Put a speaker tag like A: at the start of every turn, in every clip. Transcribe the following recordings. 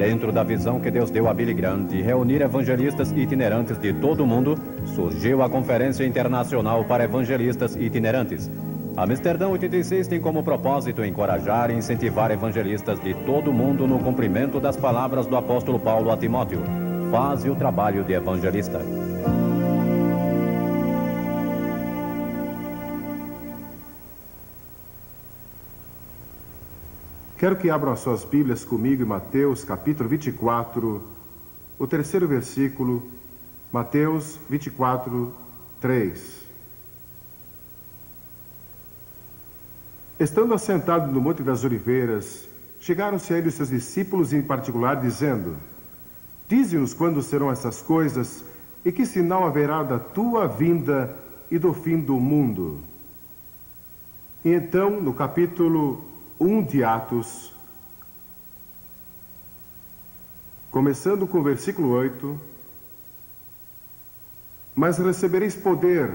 A: Dentro da visão que Deus deu a Billy Graham de reunir evangelistas itinerantes de todo o mundo, surgiu a Conferência Internacional para Evangelistas Itinerantes. Amsterdã 86 tem como propósito encorajar e incentivar evangelistas de todo o mundo no cumprimento das palavras do apóstolo Paulo a Timóteo: faze o trabalho de evangelista.
B: Quero que abram as suas Bíblias comigo em Mateus capítulo 24, o terceiro versículo, Mateus 24, 3. Estando assentado no Monte das Oliveiras, chegaram-se a ele os seus discípulos em particular, dizendo: dize-nos quando serão essas coisas e que sinal haverá da tua vinda e do fim do mundo. E então, no capítulo 1 de Atos, começando com o versículo 8: mas recebereis poder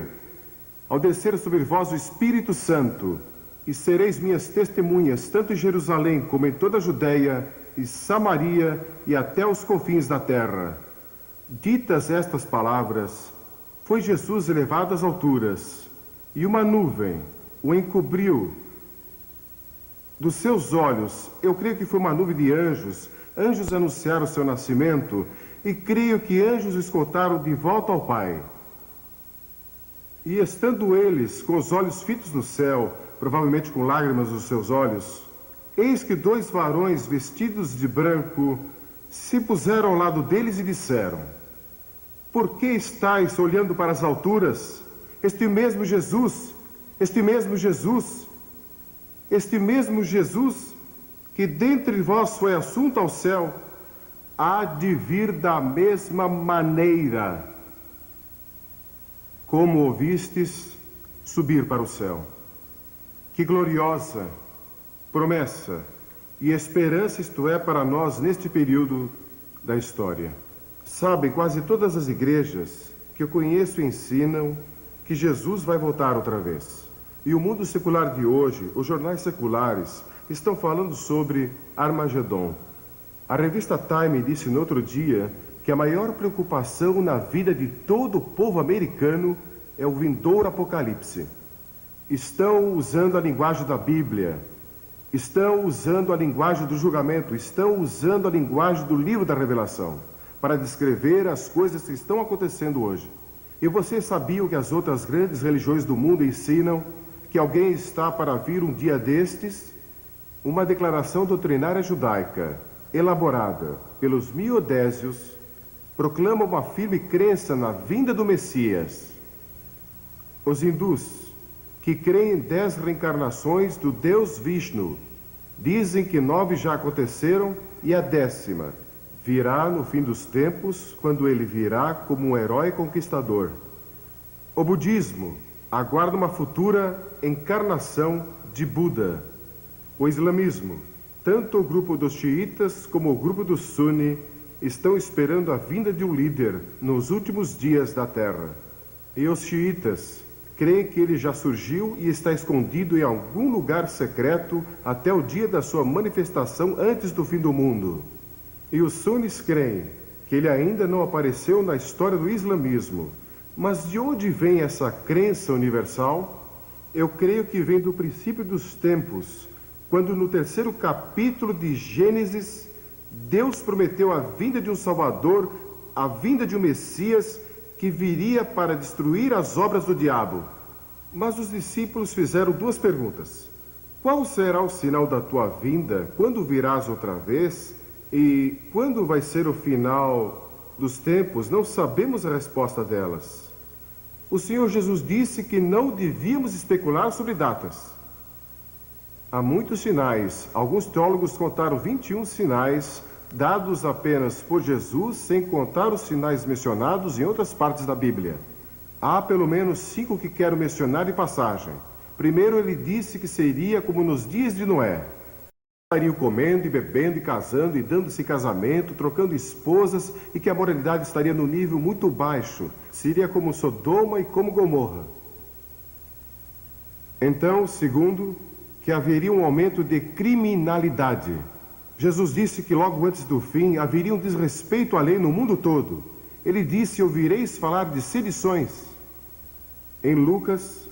B: ao descer sobre vós o Espírito Santo, e sereis minhas testemunhas, tanto em Jerusalém como em toda a Judeia e Samaria e até os confins da terra. Ditas estas palavras, foi Jesus elevado às alturas, e uma nuvem o encobriu dos seus olhos. Eu creio que foi uma nuvem de anjos. Anjos anunciaram o seu nascimento, e creio que anjos o escoltaram de volta ao Pai. E estando eles com os olhos fitos no céu, provavelmente com lágrimas nos seus olhos, eis que dois varões vestidos de branco se puseram ao lado deles e disseram: por que estáis olhando para as alturas? Este mesmo Jesus que dentre vós foi assunto ao céu, há de vir da mesma maneira como ouvistes subir para o céu. Que gloriosa promessa e esperança isto é para nós neste período da história. Sabem, quase todas as igrejas que eu conheço ensinam que Jesus vai voltar outra vez. E o mundo secular de hoje, os jornais seculares, estão falando sobre Armagedon. A revista Time disse no outro dia que a maior preocupação na vida de todo o povo americano é o vindouro apocalipse. Estão usando a linguagem da Bíblia, estão usando a linguagem do julgamento, estão usando a linguagem do livro da Revelação para descrever as coisas que estão acontecendo hoje. E vocês sabiam que as outras grandes religiões do mundo ensinam que alguém está para vir um dia destes? Uma declaração doutrinária judaica, elaborada pelos miodésios, proclama uma firme crença na vinda do Messias. Os hindus, que creem em 10 reencarnações do Deus Vishnu, dizem que 9 já aconteceram e a 10ª virá no fim dos tempos, quando ele virá como um herói conquistador. O budismo aguarda uma futura encarnação de Buda. O islamismo, tanto o grupo dos xiitas como o grupo dos suni, estão esperando a vinda de um líder nos últimos dias da terra. E os xiitas creem que ele já surgiu e está escondido em algum lugar secreto até o dia da sua manifestação antes do fim do mundo. E os sunis creem que ele ainda não apareceu na história do islamismo. Mas de onde vem essa crença universal? Eu creio que vem do princípio dos tempos, quando no 3º capítulo de Gênesis, Deus prometeu a vinda de um Salvador, a vinda de um Messias que viria para destruir as obras do diabo. Mas os discípulos fizeram 2 perguntas. Qual será o sinal da tua vinda? Quando virás outra vez? E quando vai ser o final dos tempos? Não sabemos a resposta delas. O Senhor Jesus disse que não devíamos especular sobre datas. Há muitos sinais. Alguns teólogos contaram 21 sinais dados apenas por Jesus, sem contar os sinais mencionados em outras partes da Bíblia. Há pelo menos 5 que quero mencionar em passagem. Primeiro, ele disse que seria como nos dias de Noé. Estariam comendo e bebendo e casando e dando-se casamento, trocando esposas, e que a moralidade estaria no nível muito baixo. Seria como Sodoma e como Gomorra. Então, segundo, que haveria um aumento de criminalidade. Jesus disse que logo antes do fim haveria um desrespeito à lei no mundo todo. Ele disse: ouvireis falar de sedições. Em Lucas,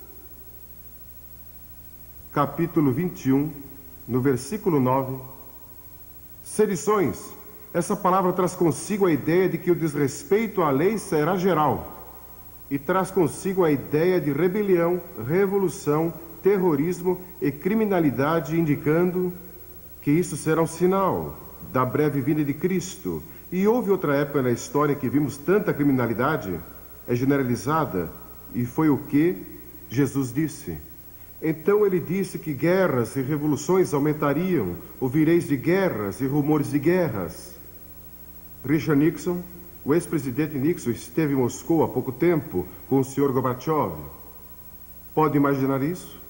B: capítulo 21, no versículo 9, sedições. Essa palavra traz consigo a ideia de que o desrespeito à lei será geral. E traz consigo a ideia de rebelião, revolução, terrorismo e criminalidade, indicando que isso será um sinal da breve vinda de Cristo. E houve outra época na história que vimos tanta criminalidade, é generalizada, e foi o que Jesus disse. Então ele disse que guerras e revoluções aumentariam, ouvireis de guerras e rumores de guerras. Richard Nixon, o ex-presidente Nixon, esteve em Moscou há pouco tempo com o Sr. Gorbachev. Pode imaginar isso?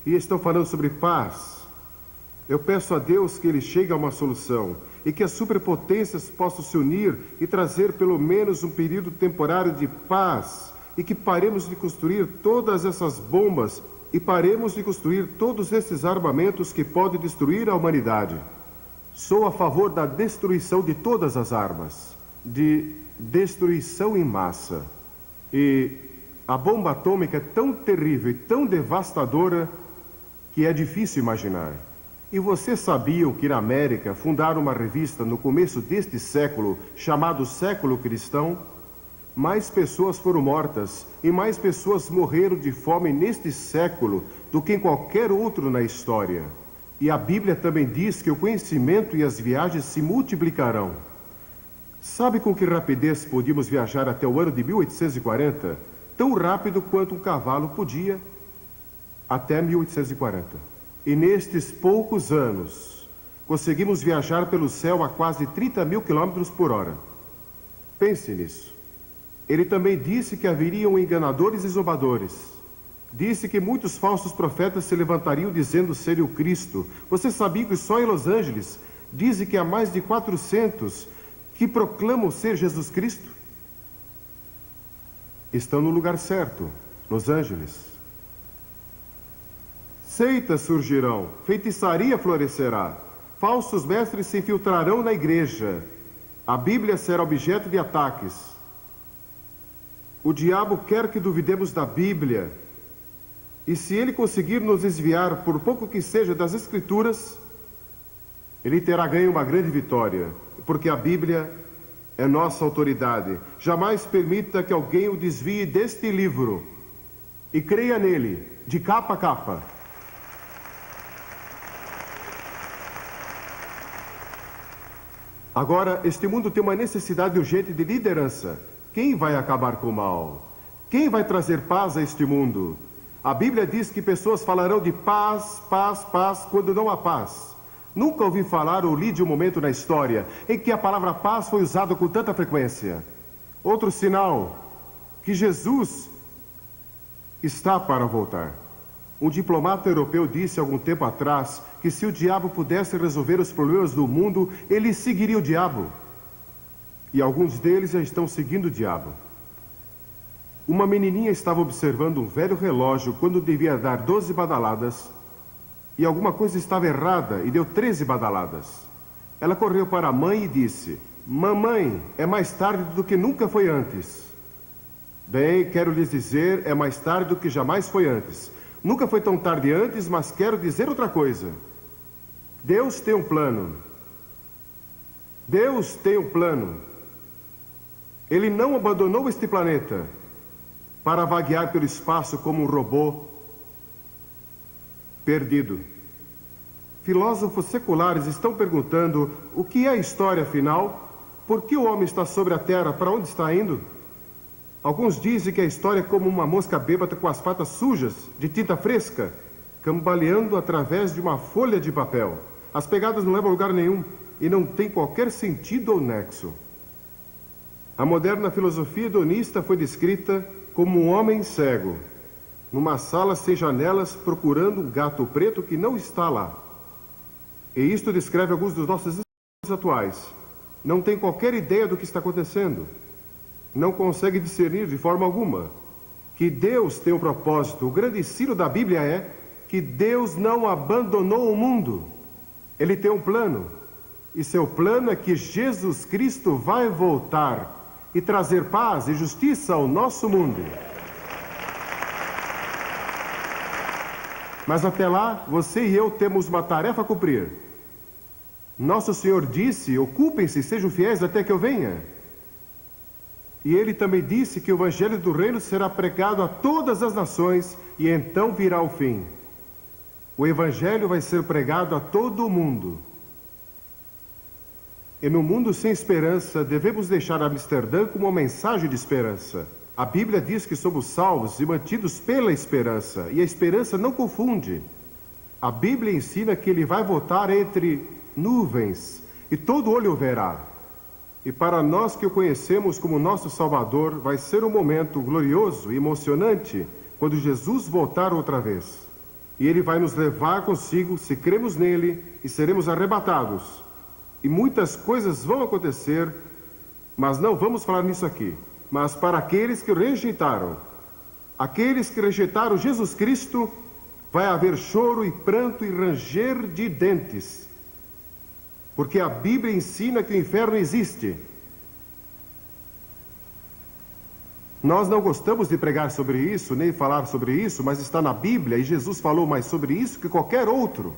B: E estão falando sobre paz. Eu peço a Deus que ele chegue a uma solução e que as superpotências possam se unir e trazer pelo menos um período temporário de paz, e que paremos de construir todas essas bombas e paremos de construir todos esses armamentos que podem destruir a humanidade. Sou a favor da destruição de todas as armas, de destruição em massa. E a bomba atômica é tão terrível e tão devastadora que é difícil imaginar. E vocês sabiam que na América fundaram uma revista no começo deste século, chamado Século Cristão? Mais pessoas foram mortas e mais pessoas morreram de fome neste século do que em qualquer outro na história. E a Bíblia também diz que o conhecimento e as viagens se multiplicarão. Sabe com que rapidez podíamos viajar até o ano de 1840? Tão rápido quanto um cavalo podia até 1840. E nestes poucos anos, conseguimos viajar pelo céu a quase 30 mil quilômetros por hora. Pense nisso. Ele também disse que haveriam enganadores e zombadores. Disse que muitos falsos profetas se levantariam dizendo serem o Cristo. Você sabia que só em Los Angeles dizem que há mais de 400 que proclamam ser Jesus Cristo? Estão no lugar certo, Los Angeles. Seitas surgirão, feitiçaria florescerá, falsos mestres se infiltrarão na igreja, a Bíblia será objeto de ataques. O diabo quer que duvidemos da Bíblia, e se ele conseguir nos desviar, por pouco que seja, das Escrituras, ele terá ganho uma grande vitória, porque a Bíblia é nossa autoridade. Jamais permita que alguém o desvie deste livro, e creia nele, de capa a capa. Agora, este mundo tem uma necessidade urgente de liderança. Quem vai acabar com o mal? Quem vai trazer paz a este mundo? A Bíblia diz que pessoas falarão de paz, paz, paz, quando não há paz. Nunca ouvi falar ou li de um momento na história em que a palavra paz foi usada com tanta frequência. Outro sinal que Jesus está para voltar. Um diplomata europeu disse algum tempo atrás que se o diabo pudesse resolver os problemas do mundo, ele seguiria o diabo. E alguns deles já estão seguindo o diabo. Uma menininha estava observando um velho relógio quando devia dar 12 badaladas, e alguma coisa estava errada e deu 13 badaladas. Ela correu para a mãe e disse: "Mamãe, é mais tarde do que nunca foi antes." Bem, quero lhes dizer, é mais tarde do que jamais foi antes. Nunca foi tão tarde antes, mas quero dizer outra coisa. Deus tem um plano. Deus tem um plano. Ele não abandonou este planeta para vaguear pelo espaço como um robô perdido. Filósofos seculares estão perguntando o que é a história afinal? Por que o homem está sobre a Terra? Para onde está indo? Alguns dizem que a história é como uma mosca bêbada com as patas sujas, de tinta fresca, cambaleando através de uma folha de papel. As pegadas não levam a lugar nenhum e não tem qualquer sentido ou nexo. A moderna filosofia hedonista foi descrita como um homem cego, numa sala sem janelas, procurando um gato preto que não está lá. E isto descreve alguns dos nossos atuais. Não tem qualquer ideia do que está acontecendo. Não consegue discernir de forma alguma que Deus tem um propósito. O grande ensino da Bíblia é que Deus não abandonou o mundo. Ele tem um plano. E seu plano é que Jesus Cristo vai voltar e trazer paz e justiça ao nosso mundo. Mas até lá, você e eu temos uma tarefa a cumprir. Nosso Senhor disse: ocupem-se, sejam fiéis até que eu venha. E ele também disse que o Evangelho do Reino será pregado a todas as nações e então virá o fim. O Evangelho vai ser pregado a todo o mundo. E no mundo sem esperança, devemos deixar Amsterdã com uma mensagem de esperança. A Bíblia diz que somos salvos e mantidos pela esperança, e a esperança não confunde. A Bíblia ensina que ele vai voltar entre nuvens, e todo olho o verá. E para nós que o conhecemos como nosso Salvador, vai ser um momento glorioso e emocionante quando Jesus voltar outra vez. E ele vai nos levar consigo se cremos nele e seremos arrebatados. E muitas coisas vão acontecer, mas não vamos falar nisso aqui. Mas para aqueles que rejeitaram, aqueles que rejeitaram Jesus Cristo, vai haver choro e pranto e ranger de dentes. Porque a Bíblia ensina que o inferno existe. Nós não gostamos de pregar sobre isso, nem falar sobre isso, mas está na Bíblia e Jesus falou mais sobre isso que qualquer outro.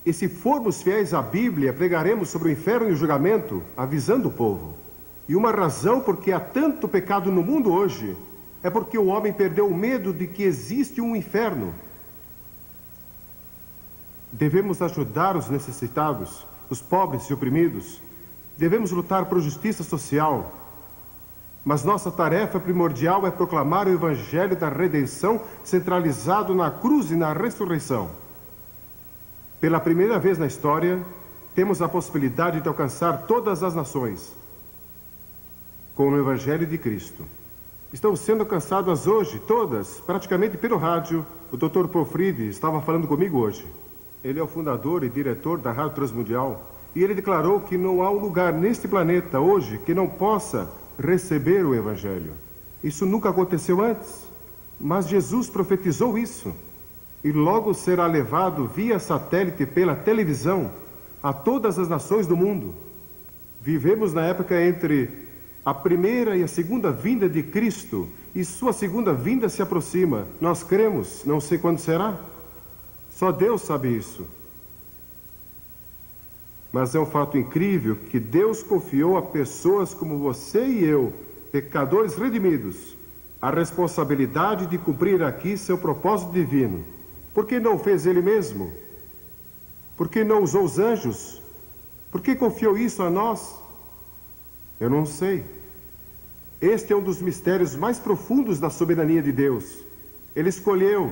B: E se formos fiéis à Bíblia, pregaremos sobre o inferno e o julgamento, avisando o povo. E uma razão porque há tanto pecado no mundo hoje é porque o homem perdeu o medo de que existe um inferno. Devemos ajudar os necessitados, os pobres e oprimidos. Devemos lutar por justiça social. Mas nossa tarefa primordial é proclamar o Evangelho da redenção centralizado na cruz e na ressurreição. Pela primeira vez na história, temos a possibilidade de alcançar todas as nações com o Evangelho de Cristo. Estão sendo alcançadas hoje, todas, praticamente pelo rádio. O Dr. Profride estava falando comigo hoje. Ele é o fundador e diretor da Rádio Transmundial. E ele declarou que não há um lugar neste planeta hoje que não possa receber o Evangelho. Isso nunca aconteceu antes, mas Jesus profetizou isso. E logo será levado via satélite pela televisão a todas as nações do mundo. Vivemos na época entre a primeira e a segunda vinda de Cristo, e sua segunda vinda se aproxima. Nós cremos, não sei quando será. Só Deus sabe isso. Mas é um fato incrível que Deus confiou a pessoas como você e eu, pecadores redimidos, a responsabilidade de cumprir aqui seu propósito divino. Por que não fez ele mesmo? Por que não usou os anjos? Por que confiou isso a nós? Eu não sei. Este é um dos mistérios mais profundos da soberania de Deus. Ele escolheu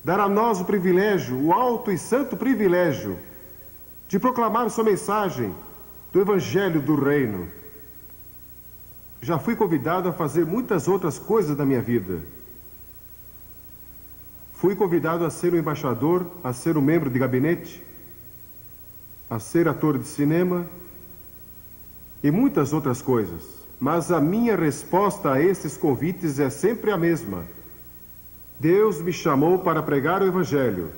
B: dar a nós o privilégio, o alto e santo privilégio, de proclamar sua mensagem do Evangelho do Reino. Já fui convidado a fazer muitas outras coisas da minha vida. Fui convidado a ser um embaixador, a ser um membro de gabinete, a ser ator de cinema e muitas outras coisas. Mas a minha resposta a esses convites é sempre a mesma. Deus me chamou para pregar o Evangelho,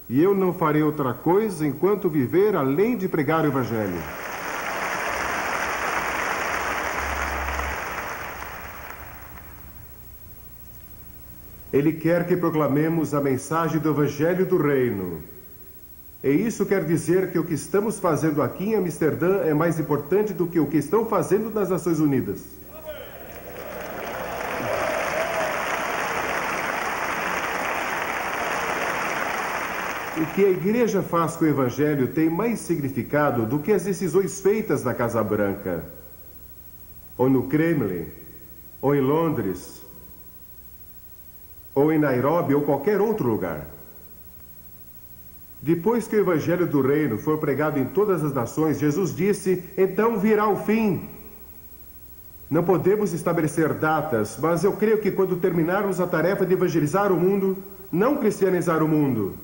B: e eu não farei outra coisa enquanto viver além de pregar o Evangelho. Ele quer que proclamemos a mensagem do Evangelho do Reino. E isso quer dizer que o que estamos fazendo aqui em Amsterdã é mais importante do que o que estão fazendo nas Nações Unidas. O que a igreja faz com o Evangelho tem mais significado do que as decisões feitas na Casa Branca, ou no Kremlin, ou em Londres, ou em Nairobi, ou qualquer outro lugar. Depois que o Evangelho do Reino for pregado em todas as nações, Jesus disse, então virá o fim. Não podemos estabelecer datas, mas eu creio que quando terminarmos a tarefa de evangelizar o mundo, não cristianizar o mundo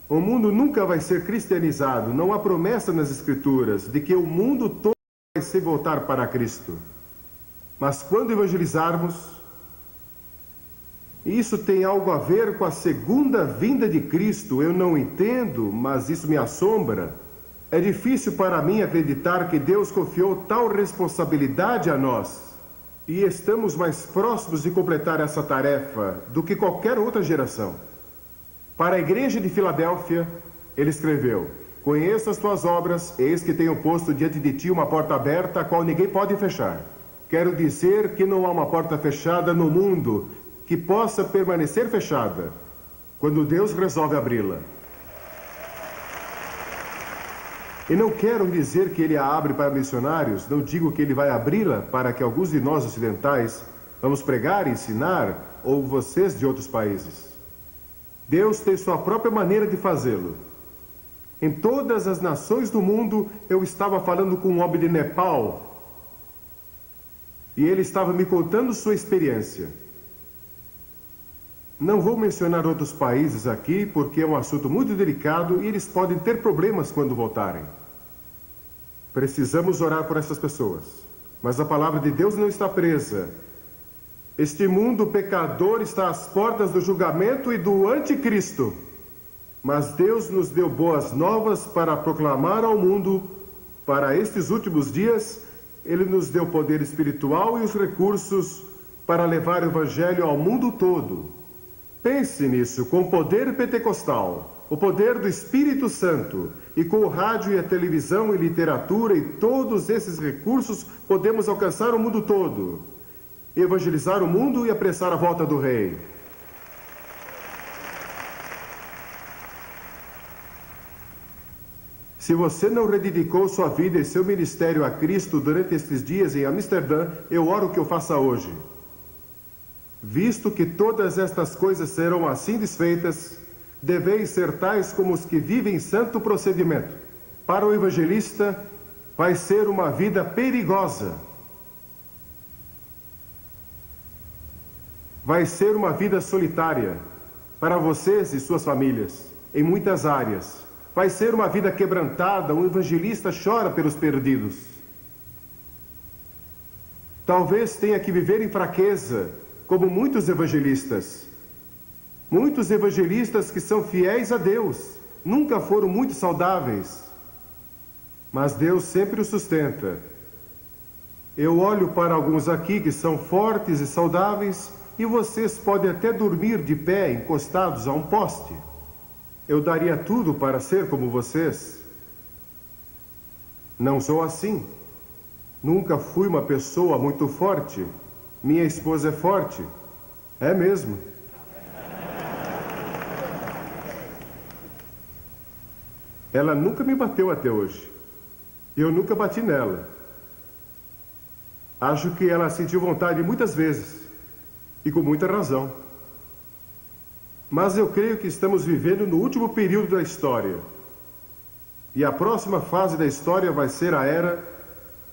B: nunca vai ser cristianizado. Não há promessa nas Escrituras de que o mundo todo vai se voltar para Cristo. Mas quando evangelizarmos, isso tem algo a ver com a segunda vinda de Cristo. Eu não entendo, mas isso me assombra. É difícil para mim acreditar que Deus confiou tal responsabilidade a nós. E estamos mais próximos de completar essa tarefa do que qualquer outra geração. Para a igreja de Filadélfia, ele escreveu: conheço as tuas obras, eis que tenho posto diante de ti uma porta aberta, a qual ninguém pode fechar. Quero dizer que não há uma porta fechada no mundo que possa permanecer fechada quando Deus resolve abri-la. E não quero dizer que ele a abre para missionários, não digo que ele vai abri-la para que alguns de nós ocidentais vamos pregar e ensinar, ou vocês de outros países. Deus tem sua própria maneira de fazê-lo. Em todas as nações do mundo, eu estava falando com um homem de Nepal, e ele estava me contando sua experiência. Não vou mencionar outros países aqui, porque é um assunto muito delicado e eles podem ter problemas quando voltarem. Precisamos orar por essas pessoas. Mas a palavra de Deus não está presa. Este mundo pecador está às portas do julgamento e do anticristo. Mas Deus nos deu boas novas para proclamar ao mundo. Para estes últimos dias, Ele nos deu poder espiritual e os recursos para levar o Evangelho ao mundo todo. Pense nisso, com o poder pentecostal, o poder do Espírito Santo, e com o rádio e a televisão e literatura e todos esses recursos, podemos alcançar o mundo todo, evangelizar o mundo e apressar a volta do Rei. Se você não rededicou sua vida e seu ministério a Cristo durante estes dias em Amsterdã, eu oro que o faça hoje. Visto que todas estas coisas serão assim desfeitas, deveis ser tais como os que vivem santo procedimento. Para o evangelista, vai ser uma vida perigosa. Vai ser uma vida solitária para vocês e suas famílias, em muitas áreas. Vai ser uma vida quebrantada, um evangelista chora pelos perdidos. Talvez tenha que viver em fraqueza, como muitos evangelistas. Muitos evangelistas que são fiéis a Deus, nunca foram muito saudáveis, mas Deus sempre os sustenta. Eu olho para alguns aqui que são fortes e saudáveis, e vocês podem até dormir de pé, encostados a um poste. Eu daria tudo para ser como vocês. Não sou assim. Nunca fui uma pessoa muito forte. Minha esposa é forte. É mesmo. Ela nunca me bateu até hoje. Eu nunca bati nela. Acho que ela sentiu vontade muitas vezes. E com muita razão. Mas eu creio que estamos vivendo no último período da história. E a próxima fase da história vai ser a era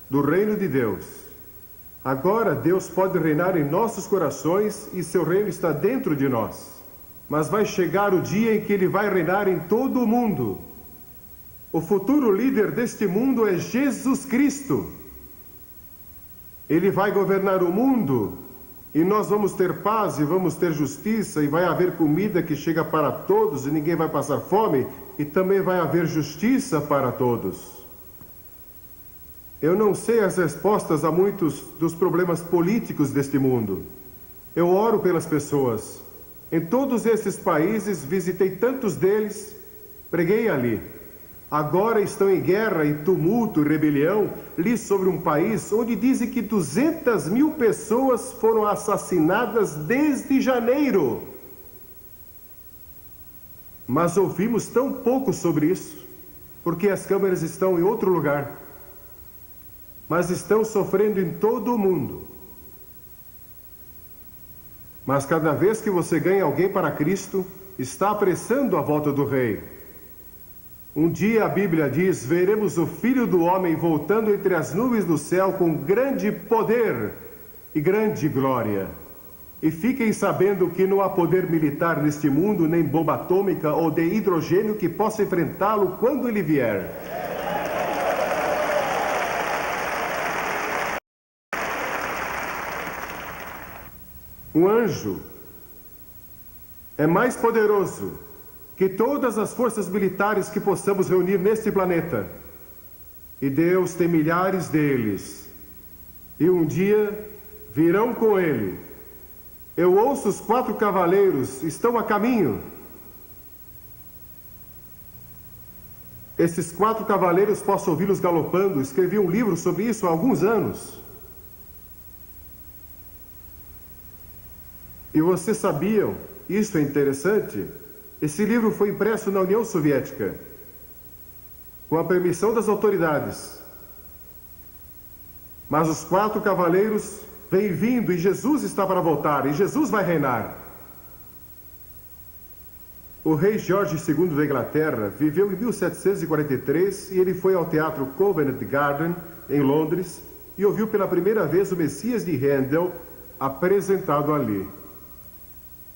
B: do reino de Deus. Agora Deus pode reinar em nossos corações e seu reino está dentro de nós. Mas vai chegar o dia em que ele vai reinar em todo o mundo. O futuro líder deste mundo é Jesus Cristo. Ele vai governar o mundo e nós vamos ter paz e vamos ter justiça e vai haver comida que chega para todos e ninguém vai passar fome e também vai haver justiça para todos. Eu não sei as respostas a muitos dos problemas políticos deste mundo. Eu oro pelas pessoas. Em todos esses países, visitei tantos deles, preguei ali. Agora estão em guerra e tumulto e rebelião. Li sobre um país onde dizem que 200.000 pessoas foram assassinadas desde janeiro. Mas ouvimos tão pouco sobre isso, porque as câmeras estão em outro lugar. Mas estão sofrendo em todo o mundo. Mas cada vez que você ganha alguém para Cristo, está apressando a volta do Rei. Um dia a Bíblia diz, veremos o Filho do Homem voltando entre as nuvens do céu com grande poder e grande glória. E fiquem sabendo que não há poder militar neste mundo, nem bomba atômica ou de hidrogênio que possa enfrentá-lo quando ele vier. Um anjo é mais poderoso que todas as forças militares que possamos reunir neste planeta. e Deus tem milhares deles. E um dia virão com ele. Eu ouço os 4 cavaleiros, estão a caminho. Esses 4 cavaleiros, posso ouvi-los galopando. Escrevi um livro sobre isso há alguns anos. E vocês sabiam, isso é interessante, esse livro foi impresso na União Soviética, com a permissão das autoridades. Mas os 4 cavaleiros vêm vindo e Jesus está para voltar, e Jesus vai reinar. O rei George II da Inglaterra viveu em 1743 e ele foi ao teatro Covent Garden, em Londres, e ouviu pela primeira vez o Messias de Handel apresentado ali.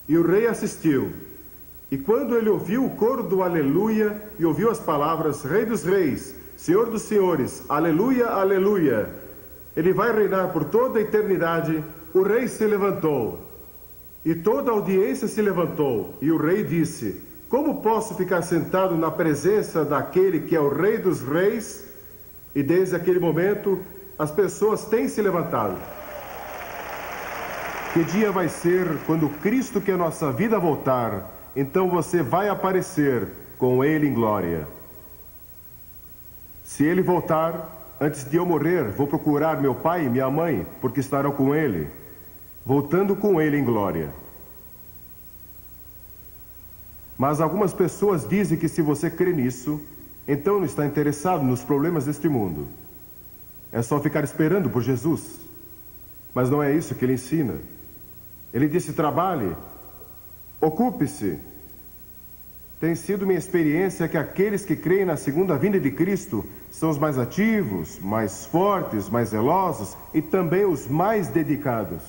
B: E o rei assistiu. E quando ele ouviu o coro do Aleluia e ouviu as palavras Rei dos Reis, Senhor dos Senhores, Aleluia, Aleluia, ele vai reinar por toda a eternidade, o rei se levantou. E toda a audiência se levantou. E o rei disse: como posso ficar sentado na presença daquele que é o Rei dos Reis? E desde aquele momento, as pessoas têm se levantado. Que dia vai ser quando Cristo, que é a nossa vida, voltar? Então você vai aparecer com Ele em glória. Se Ele voltar, antes de eu morrer, vou procurar meu pai e minha mãe, porque estarão com Ele, voltando com Ele em glória. Mas algumas pessoas dizem que se você crê nisso, então não está interessado nos problemas deste mundo. É só ficar esperando por Jesus. Mas não é isso que Ele ensina. Ele disse: trabalhe, ocupe-se. Tem sido minha experiência que aqueles que creem na segunda vinda de Cristo são os mais ativos, mais fortes, mais zelosos e também os mais dedicados.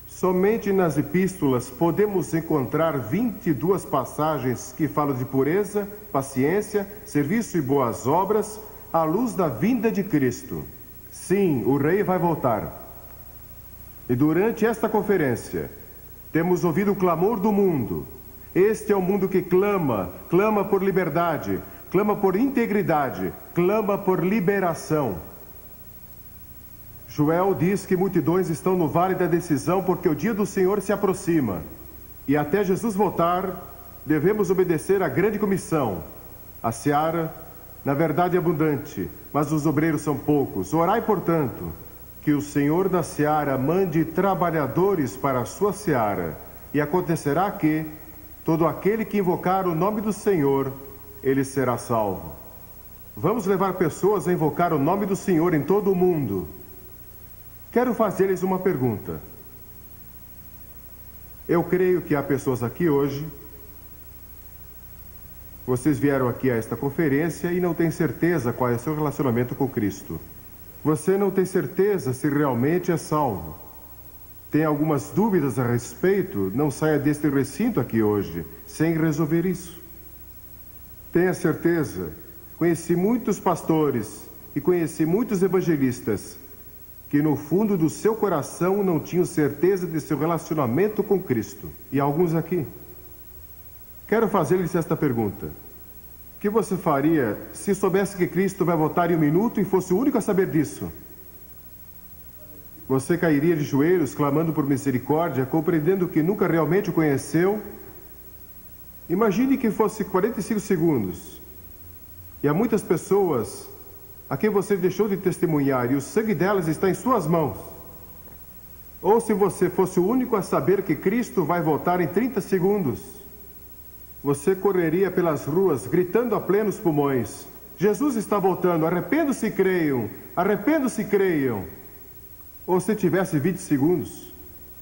B: Somente nas epístolas podemos encontrar 22 passagens que falam de pureza, paciência, serviço e boas obras à luz da vinda de Cristo. Sim, o Rei vai voltar. E durante esta conferência, temos ouvido o clamor do mundo. Este é o mundo que clama, clama por liberdade, clama por integridade, clama por liberação. Joel diz que multidões estão no vale da decisão porque o dia do Senhor se aproxima. E até Jesus voltar, devemos obedecer à grande comissão. A seara, na verdade, é abundante, mas os obreiros são poucos. Orai, portanto, que o Senhor da seara mande trabalhadores para a sua seara. E acontecerá que todo aquele que invocar o nome do Senhor, ele será salvo. Vamos levar pessoas a invocar o nome do Senhor em todo o mundo. Quero fazer-lhes uma pergunta. Eu creio que há pessoas aqui hoje. Vocês vieram aqui a esta conferência e não têm certeza qual é o seu relacionamento com Cristo. Você não tem certeza se realmente é salvo. Tem algumas dúvidas a respeito? Não saia deste recinto aqui hoje sem resolver isso. Tenha certeza. Conheci muitos pastores e conheci muitos evangelistas que no fundo do seu coração não tinham certeza de seu relacionamento com Cristo. E alguns aqui. Quero fazer-lhes esta pergunta. O que você faria se soubesse que Cristo vai voltar em um minuto e fosse o único a saber disso? Você cairia de joelhos, clamando por misericórdia, compreendendo que nunca realmente o conheceu? Imagine que fosse 45 segundos. E há muitas pessoas a quem você deixou de testemunhar, e o sangue delas está em suas mãos. Ou se você fosse o único a saber que Cristo vai voltar em 30 segundos, você correria pelas ruas, gritando a plenos pulmões: Jesus está voltando, arrependam-se e creiam, arrependam-se e creiam. Ou se tivesse 20 segundos,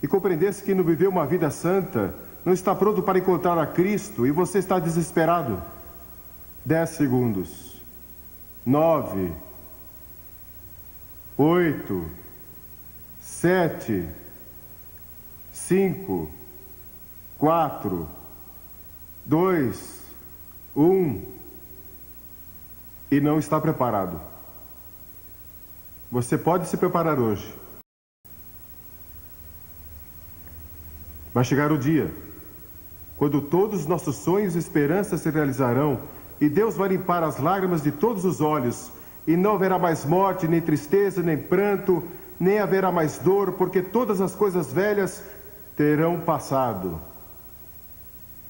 B: e compreendesse que não viveu uma vida santa, não está pronto para encontrar a Cristo, e você está desesperado. 10 segundos. 9, 8, 7, 5, 4, 2, 1, e não está preparado. Você pode se preparar hoje. Vai chegar o dia quando todos os nossos sonhos e esperanças se realizarão e Deus vai limpar as lágrimas de todos os olhos, e não haverá mais morte, nem tristeza, nem pranto, nem haverá mais dor, porque todas as coisas velhas terão passado.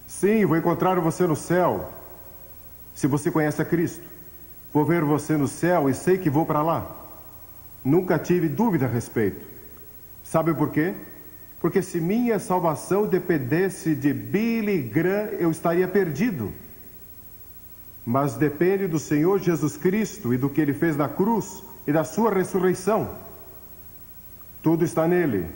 B: Sim, vou encontrar você no céu, se você conhece a Cristo. Vou ver você no céu e sei que vou para lá. Nunca tive dúvida a respeito. Sabe por quê? Porque se minha salvação dependesse de Billy Graham, eu estaria perdido. Mas depende do Senhor Jesus Cristo e do que Ele fez na cruz e da sua ressurreição. Tudo está nele.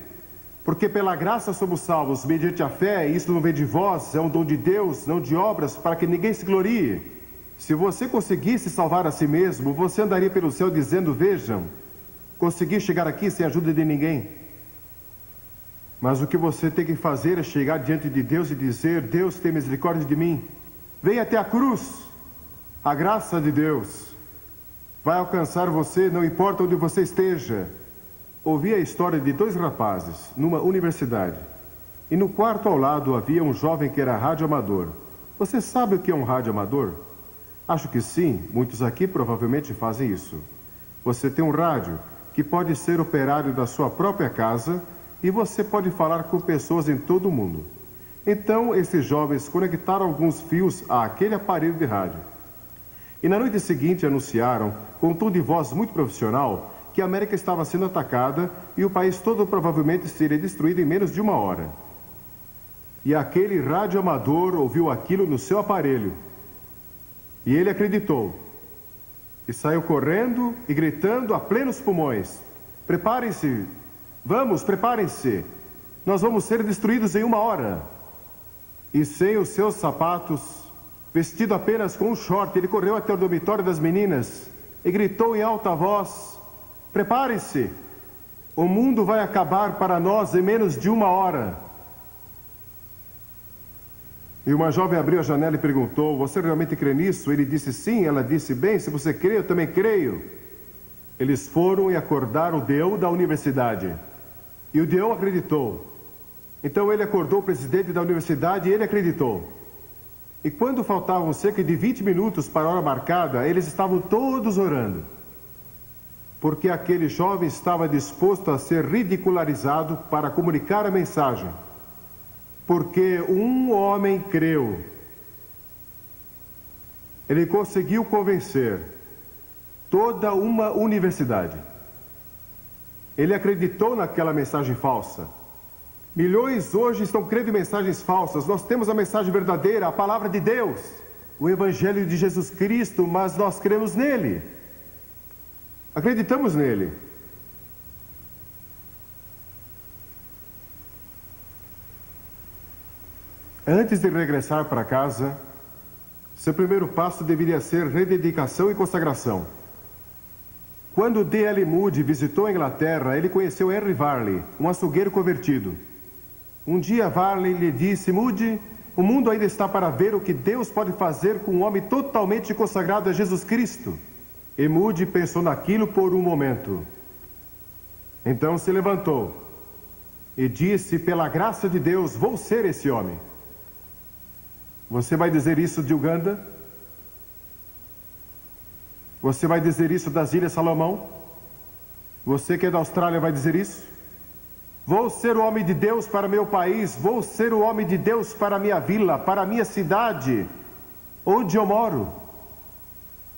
B: Porque pela graça somos salvos, mediante a fé, e isso não vem de vós, é um dom de Deus, não de obras, para que ninguém se glorie. Se você conseguisse salvar a si mesmo, você andaria pelo céu dizendo, vejam, consegui chegar aqui sem a ajuda de ninguém. Mas o que você tem que fazer é chegar diante de Deus e dizer, Deus tem misericórdia de mim. Venha até a cruz. A graça de Deus vai alcançar você, não importa onde você esteja. Ouvi a história de 2 rapazes numa universidade. E no quarto ao lado havia um jovem que era radioamador. Você sabe o que é um radioamador? Acho que sim, muitos aqui provavelmente fazem isso. Você tem um rádio que pode ser operário da sua própria casa e você pode falar com pessoas em todo o mundo. Então, esses jovens conectaram alguns fios àquele aparelho de rádio. E na noite seguinte anunciaram, com um tom de voz muito profissional, que a América estava sendo atacada e o país todo provavelmente seria destruído em menos de 1 hora. E aquele radioamador ouviu aquilo no seu aparelho. E ele acreditou. E saiu correndo e gritando a plenos pulmões. Preparem-se! Vamos, preparem-se! Nós vamos ser destruídos em 1 hora. E sem os seus sapatos, vestido apenas com um short, ele correu até o dormitório das meninas e gritou em alta voz, preparem-se! O mundo vai acabar para nós em menos de 1 hora. E uma jovem abriu a janela e perguntou, você realmente crê nisso? Ele disse sim, ela disse, bem, se você crê, eu também creio. Eles foram e acordaram o Deo da universidade. E o Deo acreditou. Então ele acordou o presidente da universidade e ele acreditou. E quando faltavam cerca de 20 minutos para a hora marcada, eles estavam todos orando. Porque aquele jovem estava disposto a ser ridicularizado para comunicar a mensagem. Porque um homem creu. Ele conseguiu convencer toda uma universidade. Ele acreditou naquela mensagem falsa. Milhões hoje estão crendo em mensagens falsas. Nós temos a mensagem verdadeira, a palavra de Deus, o Evangelho de Jesus Cristo, mas nós cremos nele. Acreditamos nele. Antes de regressar para casa, seu primeiro passo deveria ser rededicação e consagração. Quando D.L. Moody visitou a Inglaterra, ele conheceu Henry Varley, um açougueiro convertido. Um dia Varley lhe disse, Moody, o mundo ainda está para ver o que Deus pode fazer com um homem totalmente consagrado a Jesus Cristo. E Moody pensou naquilo por um momento. Então se levantou e disse, pela graça de Deus, vou ser esse homem. Você vai dizer isso de Uganda? Você vai dizer isso das Ilhas Salomão? Você que é da Austrália vai dizer isso? Vou ser o homem de Deus para meu país, vou ser o homem de Deus para minha vila, para minha cidade, onde eu moro.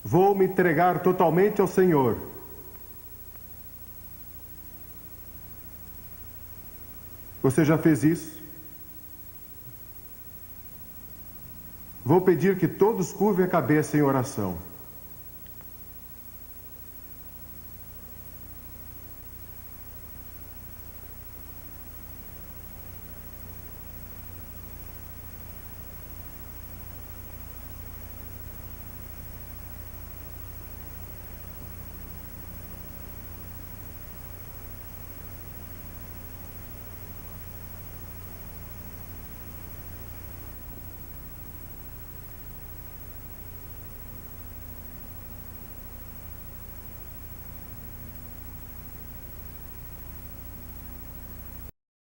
B: Vou me entregar totalmente ao Senhor. Você já fez isso? Vou pedir que todos curvem a cabeça em oração.